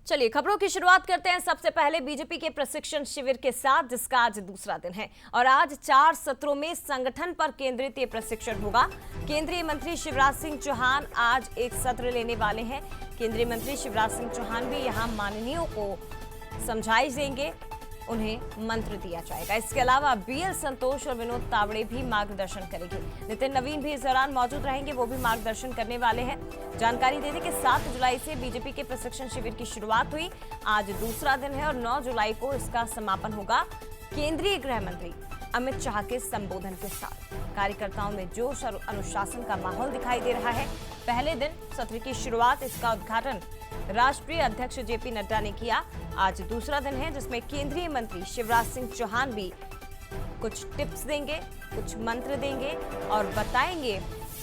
चलिए खबरों की शुरुआत करते हैं। सबसे पहले बीजेपी के प्रशिक्षण शिविर के साथ, जिसका आज दूसरा दिन है और आज 4 सत्रों में संगठन पर केंद्रित ये प्रशिक्षण होगा। केंद्रीय मंत्री शिवराज सिंह चौहान आज एक सत्र लेने वाले हैं। केंद्रीय मंत्री शिवराज सिंह चौहान भी यहां माननीयों को समझाइश देंगे, उन्हें मंत्र दिया जाएगा। इसके अलावा बीएल संतोष और विनोद तावड़े भी मार्गदर्शन करेंगे। नितिन नवीन भी इस दौरान मौजूद रहेंगे, वो भी मार्गदर्शन करने वाले हैं। जानकारी दे दें कि 7 जुलाई से बीजेपी के प्रशिक्षण शिविर की शुरुआत हुई। आज दूसरा दिन है और 9 जुलाई को इसका समापन होगा। केंद्रीय गृह मंत्री अमित शाह के संबोधन के साथ कार्यकर्ताओं में जोश और अनुशासन का माहौल दिखाई दे रहा है। पहले दिन सत्र की शुरुआत, इसका उद्घाटन राष्ट्रीय अध्यक्ष जेपी नड्डा ने किया। आज दूसरा दिन है जिसमें केंद्रीय मंत्री शिवराज सिंह चौहान भी कुछ टिप्स देंगे, कुछ मंत्र देंगे और बताएंगे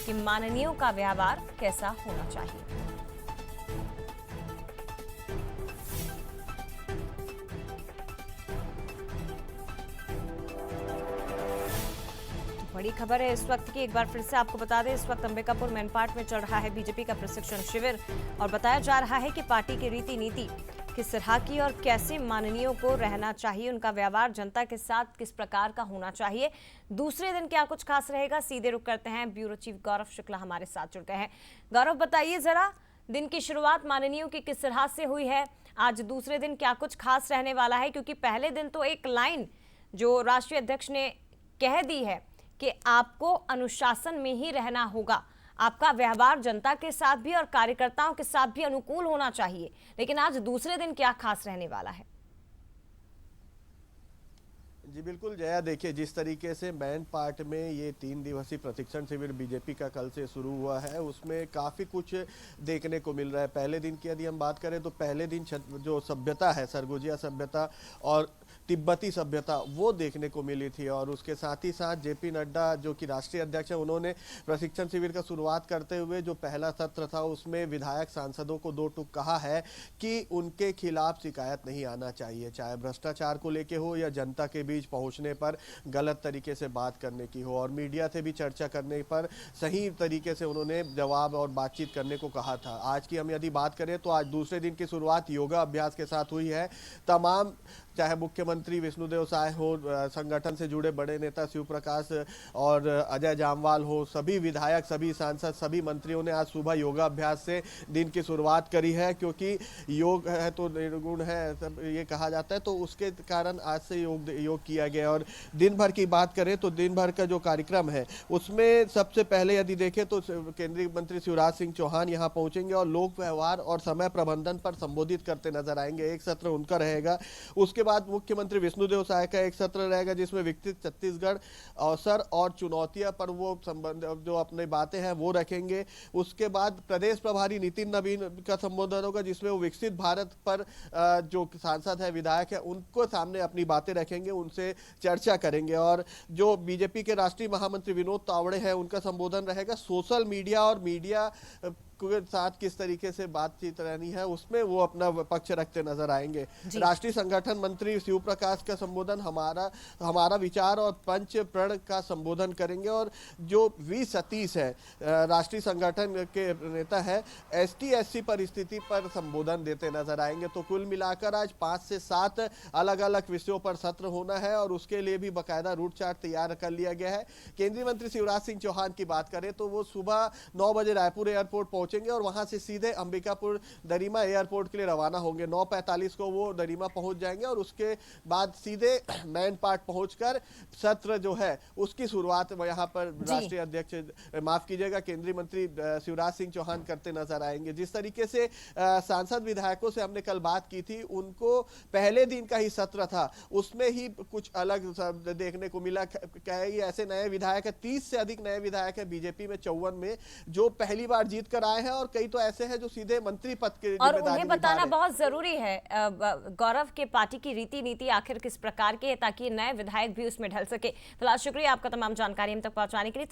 कि माननीयों का व्यवहार कैसा होना चाहिए। बड़ी खबर है इस वक्त की, एक बार फिर से आपको बता दें, इस वक्त अंबिकापुर मैनपाट में चल रहा है बीजेपी का प्रशिक्षण शिविर और बताया जा रहा है कि पार्टी की रीति नीति किस तरह की और कैसे माननीयों को रहना चाहिए, उनका व्यवहार जनता के साथ किस प्रकार का होना चाहिए। दूसरे दिन क्या कुछ खास रहेगा, सीधे रुक करते हैं। ब्यूरो चीफ गौरव शुक्ला हमारे साथ जुड़ गए हैं। गौरव, बताइए जरा, दिन की शुरुआत माननीयों की किस तरह से हुई है, आज दूसरे दिन क्या कुछ खास रहने वाला है, क्योंकि पहले दिन तो एक लाइन जो राष्ट्रीय अध्यक्ष ने कह दी है कि आपको अनुशासन में ही रहना होगा, आपका व्यवहार जनता के साथ भी और कार्यकर्ताओं के साथ भी अनुकूल होना चाहिए, लेकिन आज दूसरे दिन क्या खास रहने वाला है? जी बिल्कुल जया, देखिए जिस तरीके से मैन पार्ट में ये 3 दिवसीय प्रशिक्षण शिविर बीजेपी का कल से शुरू हुआ है, उसमें काफ़ी कुछ देखने को मिल रहा है। पहले दिन की यदि हम बात करें तो पहले दिन जो सभ्यता है, सरगुजिया सभ्यता और तिब्बती सभ्यता, वो देखने को मिली थी। और उसके साथ ही साथ जेपी नड्डा जो कि राष्ट्रीय अध्यक्ष है, उन्होंने प्रशिक्षण शिविर का शुरुआत करते हुए जो पहला सत्र था उसमें विधायक सांसदों को 2 टूक कहा है कि उनके खिलाफ शिकायत नहीं आना चाहिए, चाहे भ्रष्टाचार को लेके हो या जनता के बीच पहुंचने पर गलत तरीके से बात करने की हो, और मीडिया से भी चर्चा करने पर सही तरीके से उन्होंने जवाब और बातचीत करने को कहा था। आज की हम यदि बात करें तो आज दूसरे दिन की शुरुआत योगा अभ्यास के साथ हुई है। तमाम, चाहे मुख्यमंत्री विष्णुदेव साय हो, संगठन से जुड़े बड़े नेता शिव प्रकाश और अजय जामवाल हो, सभी विधायक, सभी सांसद, सभी मंत्रियों ने आज सुबह योगा अभ्यास से दिन की शुरुआत करी है, क्योंकि योग है तो निर्गुण है, सब ये कहा जाता है, तो उसके कारण आज से योग किया गया। और दिन भर की बात करें तो दिन भर का जो कार्यक्रम है उसमें सबसे पहले यदि देखें तो केंद्रीय मंत्री शिवराज सिंह चौहान यहाँ पहुंचेंगे और लोक व्यवहार और समय प्रबंधन पर संबोधित करते नजर आएंगे। एक सत्र उनका रहेगा। उसके बाद मुख्यमंत्री विष्णुदेव साय का एक सत्र रहेगा जिसमें विकसित छत्तीसगढ़ अवसर और चुनौतियां पर वो संबंध जो अपनी बातें हैं वो रखेंगे। उसके बाद प्रदेश प्रभारी नितिन नवीन का संबोधन होगा जिसमें वो विकसित भारत पर जो सांसद है, विधायक है, उनको सामने अपनी बातें रखेंगे, उनसे चर्चा करेंगे। और जो बीजेपी के राष्ट्रीय महामंत्री विनोद तावड़े हैं, उनका संबोधन रहेगा सोशल मीडिया और मीडिया के साथ किस तरीके से बातचीत रहनी है, उसमें वो अपना पक्ष रखते नजर आएंगे। राष्ट्रीय संगठन मंत्री शिव प्रकाश का संबोधन हमारा विचार और पंच प्रण का संबोधन करेंगे। और जो वी सतीश है, राष्ट्रीय संगठन के नेता है, एसटी एससी परिस्थिति पर संबोधन देते नजर आएंगे। तो कुल मिलाकर आज 5 से 7 अलग अलग विषयों पर सत्र होना है और उसके लिए भी बाकायदा रूट चार्ट तैयार कर लिया गया है। केंद्रीय मंत्री शिवराज सिंह चौहान की बात करें तो वो सुबह 9 बजे रायपुर एयरपोर्ट पहुंचेंगे और वहां से सीधे अंबिकापुर दरिमा एयरपोर्ट के लिए रवाना होंगे। 9:45 को वो दरिमा पहुंच जाएंगे और उसके बाद सीधे मैन पार्ट पहुंचकर सत्र जो है उसकी शुरुआत यहां पर राष्ट्रीय अध्यक्ष, माफ कीजिएगा, केंद्रीय मंत्री शिवराज सिंह चौहान करते नजर आएंगे। जिस तरीके से सांसद विधायकों से हमने कल बात की थी, उनको पहले दिन का ही सत्र था, उसमें ही कुछ अलग देखने को मिला। कई ऐसे नए विधायक है, 30 से अधिक नए विधायक है बीजेपी में 54 में, जो पहली बार जीत कर आए हैं और कई तो ऐसे हैं जो सीधे मंत्री पद के और उन्हें बताना बहुत जरूरी है गौरव के पार्टी की रीति नीति आखिर किस प्रकार की है, ताकि नए विधायक भी उसमें ढल सके। फिलहाल शुक्रिया आपका तमाम जानकारी हम तक पहुंचाने के लिए।